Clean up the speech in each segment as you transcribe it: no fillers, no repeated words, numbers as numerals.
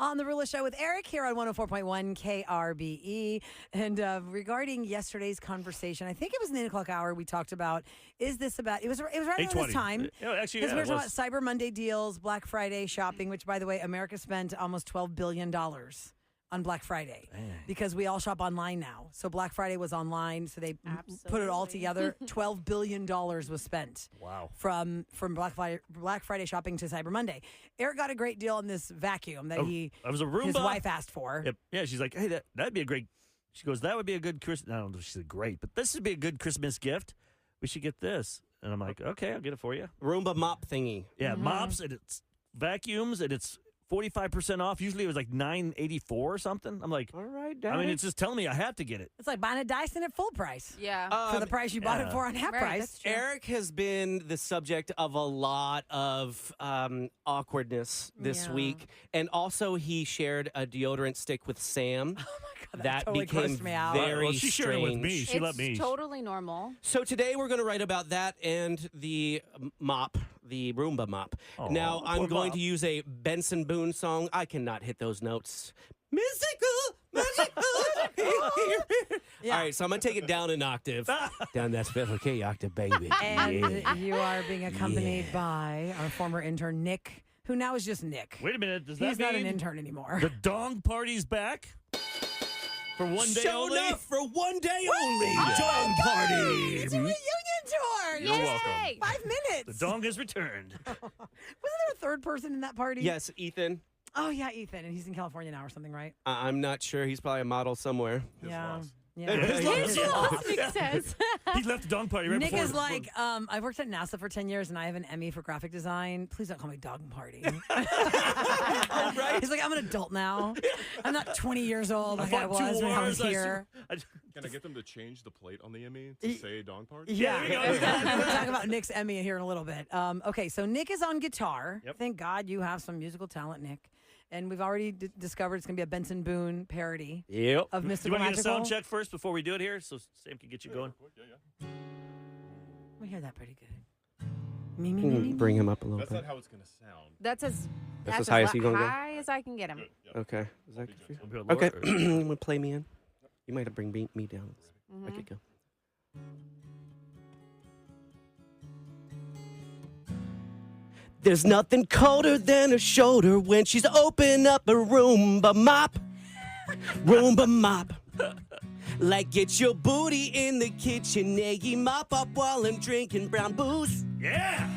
on The Rula Show with Eric here on 104.1 KRBE. And regarding yesterday's conversation, I think it was in the 8 o'clock hour, we talked about, it was right around this time. Actually, Because we were talking about Cyber Monday deals, Black Friday shopping, which, by the way, America spent almost $12 billion on Black Friday because we all shop online now. So Black Friday was online, so they put it all together. $12 billion was spent. Wow. From Black Friday shopping to Cyber Monday. Eric got a great deal on this vacuum that It was a Roomba. his wife asked for. Yep. Yeah, she's like, hey, that'd be a great. She goes, that would be a good Christmas. I don't know if she said great, but this would be a good Christmas gift. We should get this. And I'm like, okay, I'll get it for you. Roomba mop thingy. Yeah, mops and it's vacuums and it's 45% off. Usually it was like $9.84 or something. I'm like, All right, Daddy. I mean, it's just telling me I have to get it. It's like buying a Dyson at full price. Yeah. For the price you bought it for on half price. Eric has been the subject of a lot of awkwardness this week. And also he shared a deodorant stick with Sam. Oh, my God. That totally became grossed me out. very Well, she shared it with me. strange. She let me. It's totally normal. So today we're going to write about that and the mop, the Roomba mop. Aw, now I'm poor going mop. to use a Benson Boone song. I cannot hit those notes. Musical. Yeah. All right, so I'm going to take it down an octave. Down that special K octave, baby. And you are being accompanied by our former intern, Nick, who now is just Nick. Wait a minute. Does that He's not mean an intern anymore. the dong party's back? For one day Show only? enough for one day only. Dong party! It's a reunion tour. You're Yay! welcome. 5 minutes. The dong has returned. Wasn't there a third person in that party? Yes, Ethan. Oh, yeah, Ethan. And he's in California now or something, right? I'm not sure. He's probably a model somewhere. Yeah. His Here's Yeah. what Nick says. He left the dong party right Nick before. is like, I've worked at NASA for 10 years and I have an Emmy for graphic design. Please don't call me Dog Party. He's like, I'm an adult now. I'm not 20 years old like I fought two was when I was wars. here. Can I get them to change the plate on the Emmy to say Dong Party? Yeah. There we go. We'll talk about Nick's Emmy here in a little bit. Okay, so Nick is on guitar. Yep. Thank God you have some musical talent, Nick. And we've already discovered it's going to be a Benson Boone parody Yep. of Do you Mystical want to get a Magical. sound check first before we do it here so Sam can get you going? We hear that pretty good. Me. Bring him up a little That's bit. not how it's going to sound. That's as high as you gonna go? high as I can get him. Okay. Is that good for you? A bit lower, Okay. or- You want to play me in? You might have bring me down. Okay, go. There's nothing colder than a shoulder when she's open up a Roomba mop. Roomba mop. Like get your booty in the kitchen, eggy mop up while I'm drinking brown booze. Yeah!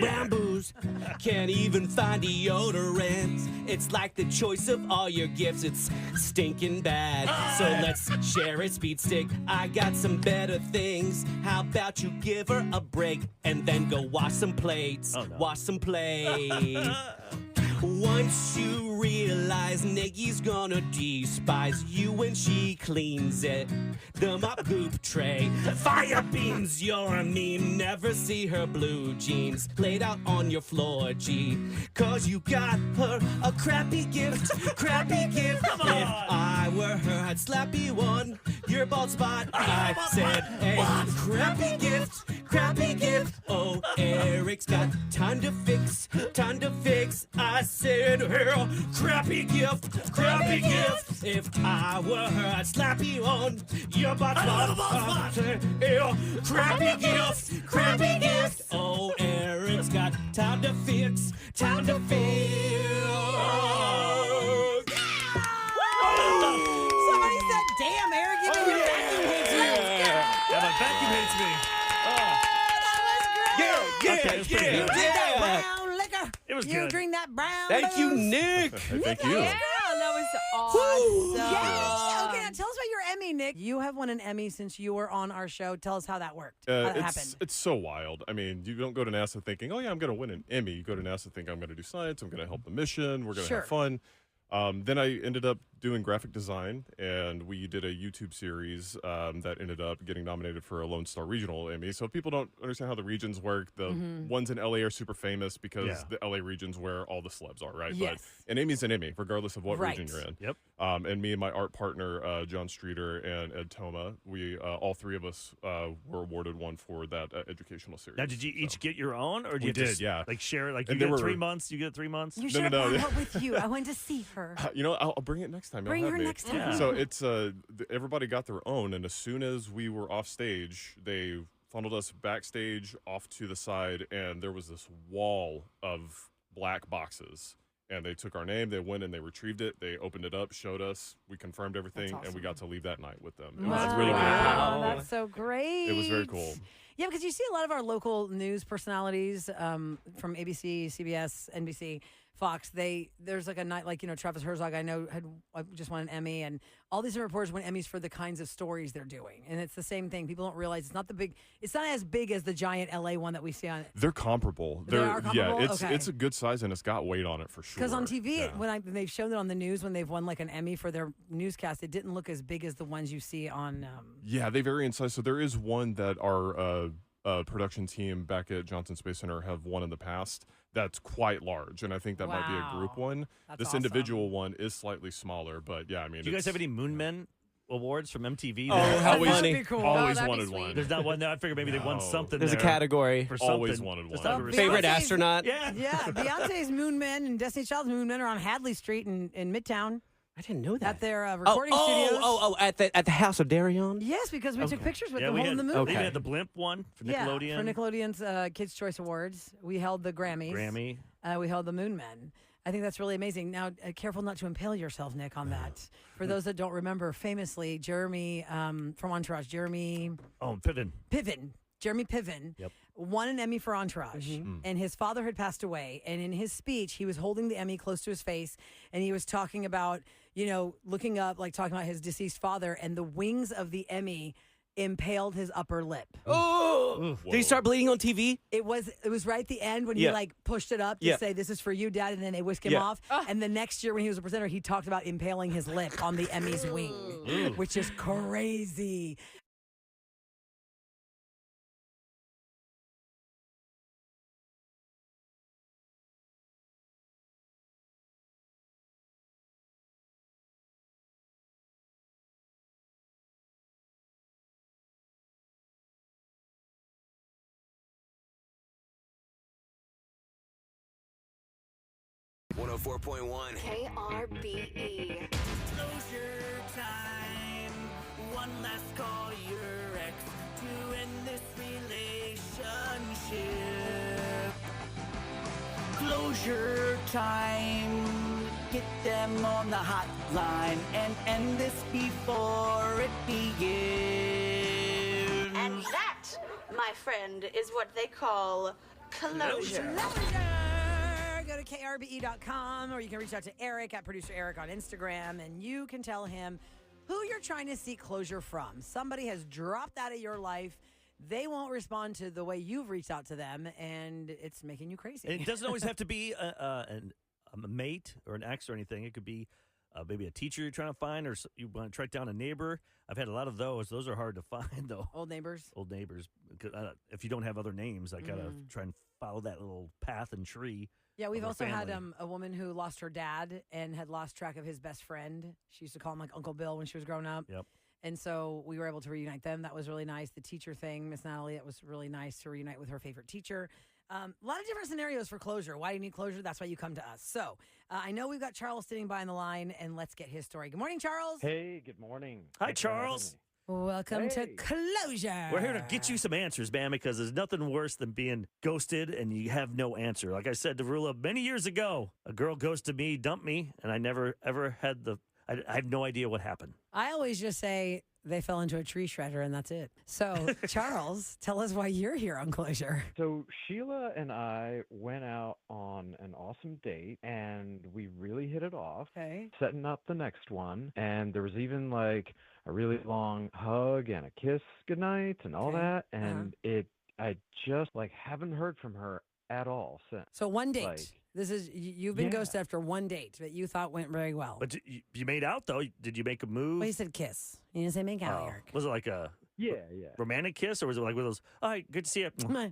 Brown booze. Can't even find deodorant. It's like the choice of all your gifts. It's stinking bad. So let's share a speed stick. I got some better things. How about you give her a break and then go wash some plates? Oh, no. Wash some plates. Once you realize Niggy's gonna despise you when she cleans it, the mop goop tray, fire beams your mean. Never see her blue jeans laid out on your floor, G. Cause you got her a crappy gift, crappy gift. If I were her, I'd slap you on your bald spot. I said, hey, crappy gift, crappy gift. Oh, Eric's got time to fix, time to fix. I said, hey, crappy gift, crappy gift. If I were her, I'd slap you on your butt. I said, hey, crappy gift, crappy gift. Oh, Eric's got time to fix, time to fix. Somebody said, damn, Eric, you mean your vacuum hates me. Yeah, my vacuum hates me. Okay, it was pretty good. That brown liquor. It was you good. drink that brown Thank you, booze. Nick. Thank you. Yeah, that was Yay! awesome. Okay, now tell us about your Emmy, Nick. You have won an Emmy since you were on our show. Tell us how that worked. How that happened. It's so wild. I mean, you don't go to NASA thinking, oh, yeah, I'm going to win an Emmy. You go to NASA thinking, I'm going to do science. I'm going to help the mission. We're going to Sure. have fun. Then I ended up doing graphic design, and we did a YouTube series that ended up getting nominated for a Lone Star Regional Emmy. So if people don't understand how the regions work, the ones in LA are super famous because the LA region's where all the celebs are, right? Yes. But an Emmy's an Emmy, regardless of what region you're in. Yep. And me and my art partner, John Streeter and Ed Toma, we all three of us were awarded one for that educational series. Now, did you each get your own, or did We you did, just, yeah. like share it? Like you And there get were- 3 months, you get 3 months. You should have no. brought her with you. I wanted to see her. You know, I'll bring it next time. You'll Bring have her me. next time. Yeah. So it's everybody got their own, and as soon as we were off stage, they funneled us backstage off to the side, and there was this wall of black boxes. And they took our name, they went and they retrieved it, they opened it up, showed us, we confirmed everything, That's and we awesome. got to leave that night with them. It Wow. was really, really cool. That's so great. It was very cool. Yeah, because you see a lot of our local news personalities from ABC, CBS, NBC, Fox. There's like a night, like, Travis Herzog, I know, had just won an Emmy, and all these reporters win Emmys for the kinds of stories they're doing. And it's the same thing. People don't realize it's not as big as the giant LA one that we see on it. They're comparable. They are comparable? Yeah, Okay. it's a good size and it's got weight on it for sure. Because on TV, Yeah. when they've shown it on the news, when they've won like an Emmy for their newscast, it didn't look as big as the ones you see on. Yeah, they vary in size. So there is one that our production team back at Johnson Space Center have won in the past. That's quite large, and I think that might be a group Wow. one. That's This awesome. individual one is slightly smaller, but yeah, I mean, Do you guys it's- have any Moon Men awards from MTV? Oh, there? how That would funny. be cool. Always that'd be wanted sweet. one. There's not one there. I figured maybe they won No. something. There's a there category. for something. Always wanted Just one. out of Favorite Beyonce's- astronaut? Yeah. Yeah, Beyonce's Moon Men and Destiny's Child's Moon Men are on Hadley Street in Midtown I didn't know that. at their recording studios. At the House of Darion? Yes, because we took pictures with Yeah, them we holding had, the moon. they Okay. had the blimp one for Yeah, Nickelodeon. for Nickelodeon's Kids' Choice Awards. We held the Grammys. Grammy. We held the Moon Men. I think that's really amazing. Now, careful not to impale yourself, Nick, on that. For those that don't remember, famously, Jeremy from Entourage, Jeremy Oh, Piven. Piven, Yep. won an Emmy for Entourage, and his father had passed away. And in his speech, he was holding the Emmy close to his face, and he was talking about, looking up, like talking about his deceased father, and the wings of the Emmy impaled his upper lip. Oh! Did he start bleeding on TV? It was right at the end when he Yeah. like pushed it up to Yeah. say, "This is for you, Dad," and then they whisk him Yeah. off. And the next year when he was a presenter, he talked about impaling his lip on the Emmy's wing, which is crazy. KRBE. Closure time. One last call your ex to end this relationship. Closure time. Get them on the hotline and end this before it begins. And that, my friend, is what they call closure. Go to krbe.com or you can reach out to Eric at producer Eric on Instagram and you can tell him who you're trying to seek closure from. Somebody has dropped out of your life. They won't respond to the way you've reached out to them, and it's making you crazy. And it doesn't always have to be a mate or an ex or anything. It could be maybe a teacher you're trying to find, or you want to track down a neighbor. I've had a lot of those. Those are hard to find, though. Old neighbors. Old neighbors. 'Cause, if you don't have other names, I got to try and follow that little path and tree. Yeah, we've of also her had family. a woman who lost her dad and had lost track of his best friend. She used to call him like Uncle Bill when she was growing up. Yep. And so we were able to reunite them. That was really nice. The teacher thing, Miss Natalie, that was really nice to reunite with her favorite teacher. A lot of different scenarios for closure. Why do you need closure? That's why you come to us. So I know we've got Charles sitting by on the line, and let's get his story. Good morning, Charles. Hey, good morning. Hi, Thanks for having Charles. me. Welcome to Hey. Closure. We're here to get you some answers, man, because there's nothing worse than being ghosted and you have no answer. Like I said to Rula many years ago, a girl ghosted me, dumped me, and I never, ever had I have no idea what happened. I always just say they fell into a tree shredder, and that's it. So, Charles, tell us why you're here on Closure. So, Sheila and I went out on an awesome date and we really hit it off. Okay. Setting up the next one. And there was even like a really long hug and a kiss goodnight and all Okay. that. And I just like haven't heard from her at all since. So, one date. Like, This is you've been ghosted after one date that you thought went very well. But you made out, though. Did you make a move? Well, he said kiss. He didn't say make out, Eric. Was it like a romantic kiss, or was it like one of those, all right, good to see you?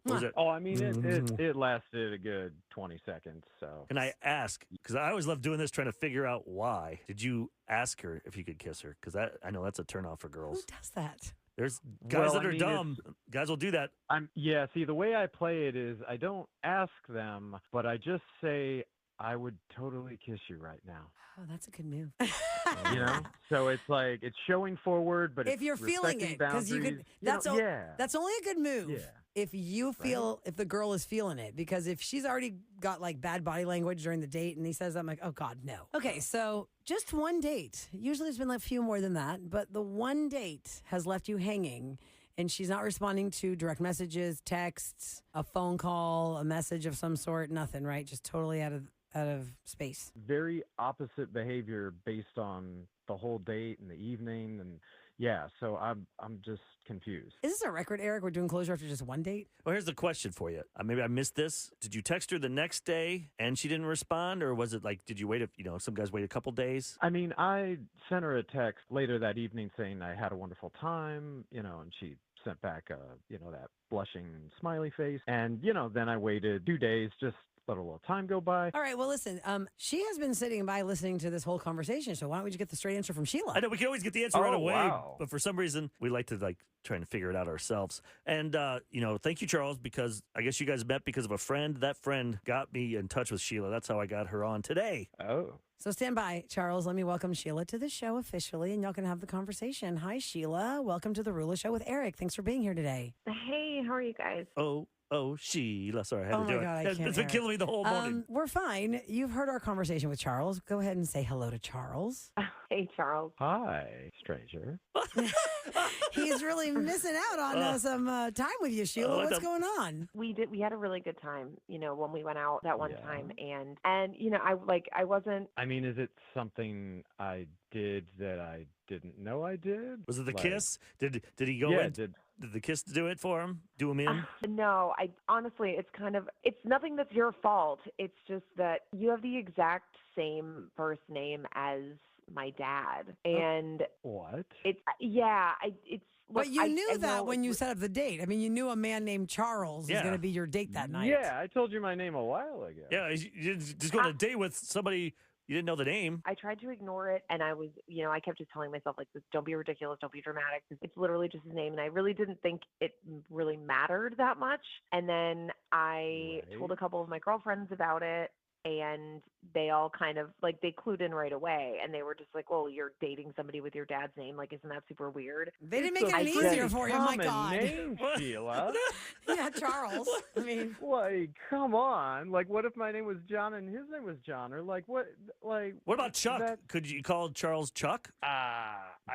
Was it? Oh, I mean, it lasted a good 20 seconds. So Can I ask, because I always love doing this, trying to figure out why. Did you ask her if you could kiss her? Because I know that's a turnoff for girls. Who does that? There's guys that are dumb. Guys will do that. See, the way I play it is I don't ask them, but I just say, I would totally kiss you right now. Oh, that's a good move. You know, so it's like it's showing forward, but if you're feeling it, because you could, that's only a good move. Yeah. If you feel, if the girl is feeling it, because if she's already got like bad body language during the date, and he says that, I'm like, oh God, no. Okay, so just one date. Usually it's been a few more than that, but the one date has left you hanging. And she's not responding to direct messages, texts, a phone call, a message of some sort, nothing, right? Just totally out of space. Very opposite behavior based on the whole date and the evening, and so I'm just confused. Is this a record, Eric? We're doing closure after just one date? Well, here's the question for you. Maybe I missed this. Did you text her the next day and she didn't respond, or was it like, did you wait? Some guys wait a couple days. I mean, I sent her a text later that evening saying I had a wonderful time, and she sent back that blushing smiley face, and then I waited 2 days, just let a little time go by. All right, well, listen, she has been sitting by listening to this whole conversation, so why don't we just get the straight answer from Sheila? I know we can always get the answer right away, wow. but for some reason we like to trying to figure it out ourselves. And thank you, Charles, because I guess you guys met because of a friend. That friend got me in touch with Sheila. That's how I got her on today. Oh. So stand by, Charles. Let me welcome Sheila to the show officially, and y'all can have the conversation. Hi, Sheila. Welcome to the Rula Show with Eric. Thanks for being here today. Hey, how are you guys? Oh, Sheila. Sorry, I had to do my God, it. It's been killing me the whole morning. We're fine. You've heard our conversation with Charles. Go ahead and say hello to Charles. Hey, Charles. Hi, stranger. He's really missing out on some time with you, Sheila. What's going on? We had a really good time, when we went out that one time, and I wasn't. I mean, is it something I did that I didn't know I did? Was it the kiss? Did he go in? Did the kiss do it for him? Do him in? No, honestly, it's nothing that's your fault. It's just that you have the exact same first name as my dad. And what? But you knew that when you set up the date. I mean, you knew a man named Charles was going to be your date that night. Yeah, I told you my name a while ago. Yeah, you didn't just go on a date with somebody you didn't know the name. I tried to ignore it, and I was, I kept just telling myself, like, don't be ridiculous, don't be dramatic. It's literally just his name, and I really didn't think it really mattered that much. And then I told a couple of my girlfriends about it, and they all kind of, they clued in right away, and they were just like, well, you're dating somebody with your dad's name. Like, isn't that super weird? They didn't make it any easier for you. Oh, my God. Name, Sheila. Yeah, Charles. I mean. Come on. What if my name was John and his name was John? Or, what about Chuck? Could you call Charles Chuck?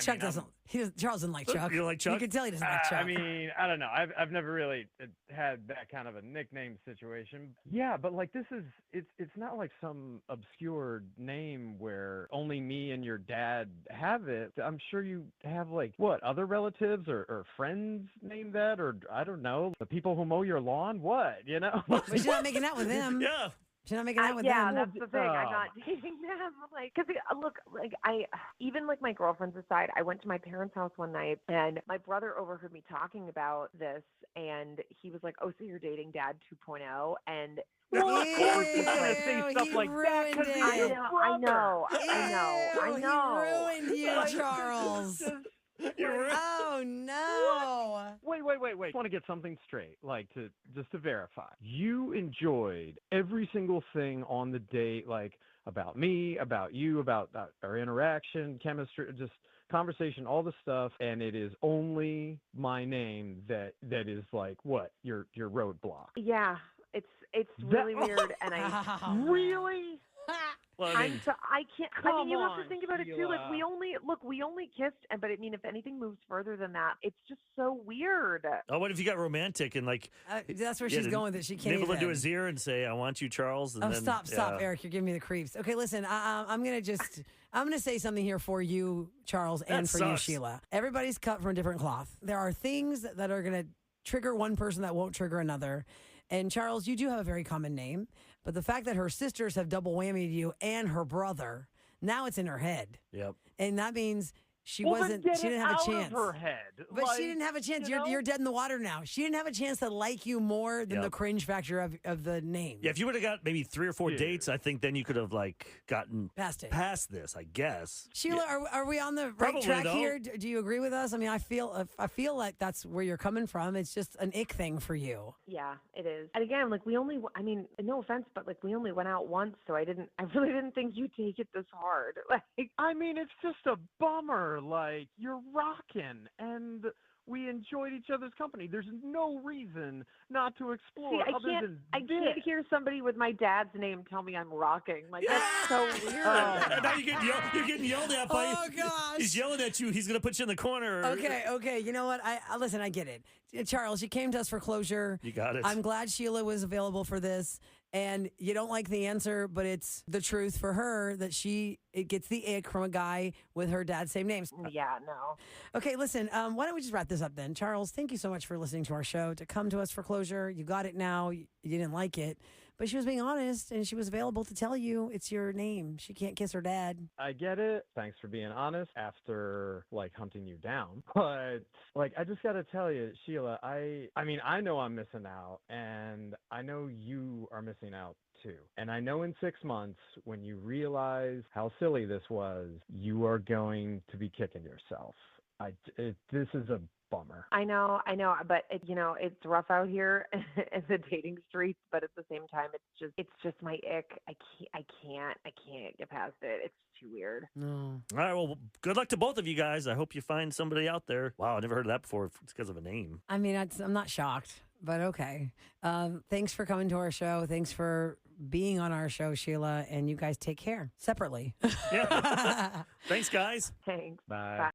Chuck doesn't. Charles doesn't like Chuck. You don't like Chuck? You can tell he doesn't like Chuck. I mean, I don't know. I've never really had that kind of a nickname situation. Yeah, but this is it's not like some obscure name where only me and your dad have it. I'm sure you have other relatives or friends named that, or I don't know, the people who mow your lawn. What, But you're not making out with them. Yeah. She's not making out with them. them. Yeah, that's the thing. I'm not dating them. Because even my girlfriends aside, I went to my parents' house one night, and my brother overheard me talking about this, and he was like, "Oh, so you're dating Dad 2.0?" And of course he's gonna say stuff like that. I know. He ruined you, Charles. Oh no! Wait! I want to get something straight, to verify. You enjoyed every single thing on the date, about me, about you, about our interaction, chemistry, just conversation, all the stuff, and it is only my name that is your roadblock. Yeah, it's really weird, and I really. Well, I can't. You have to think about it too. Sheila. We only kissed, but if anything moves further than that, it's just so weird. Oh, what if you got romantic and that's where she's going with it. She can't nibble even into his ear and say, "I want you, Charles." And then, stop, Eric. You're giving me the creeps. Okay, listen. I'm gonna say something here for you, Charles, and for you, Sheila. Everybody's cut from a different cloth. There are things that are gonna trigger one person that won't trigger another. And Charles, you do have a very common name, But the fact that her sisters have double whammied you and her brother, now it's in her head. Yep. And that means she Well, wasn't. then get She it didn't have a out chance. of her head. But Like, she didn't have a chance. you know? You're dead in the water now. She didn't have a chance to like you more than the cringe factor of the name. Yeah, if you would have got maybe 3 or 4 dates, I think then you could have gotten past this, I guess. Sheila, are we on the right Probably, track though. here? Do you agree with us? I mean, I feel like that's where you're coming from. It's just an ick thing for you. Yeah, it is. And again, like I mean, no offense, but like we only went out once, so I really didn't think you'd take it this hard. Like, I mean, it's just a bummer. Like, you're rocking, and we enjoyed each other's company. There's no reason not to explore see, other than I this. can't hear somebody with my dad's name tell me I'm rocking. Like, that's so weird. Now you're getting yelled at by. Oh, gosh. He's yelling at you. He's going to put you in the corner. Okay. You know what? Listen, I get it. Charles, you came to us for closure. You got it. I'm glad Sheila was available for this. And you don't like the answer, but it's the truth for her that it gets the ick from a guy with her dad's same names. Yeah, no. Okay, listen, why don't we just wrap this up then? Charles, thank you so much for listening to our show, to come to us for closure. You got it now. You didn't like it. But she was being honest, and she was available to tell you it's your name. She can't kiss her dad. I get it. Thanks for being honest after hunting you down. But I just got to tell you, Sheila, I mean, I know I'm missing out, and I know you are missing out too. And I know in 6 months, when you realize how silly this was, you are going to be kicking yourself. This is a bummer. I know, but it's rough out here in the dating streets. But at the same time, it's just my ick. I can't get past it. It's too weird. No. All right, well, good luck to both of you guys. I hope you find somebody out there. Wow, I never heard of that before. It's because of a name. I mean, I'm not shocked, but okay. Thanks for coming to our show. Thanks for being on our show, Sheila. And you guys take care separately. Yeah. Thanks, guys. Thanks. Bye.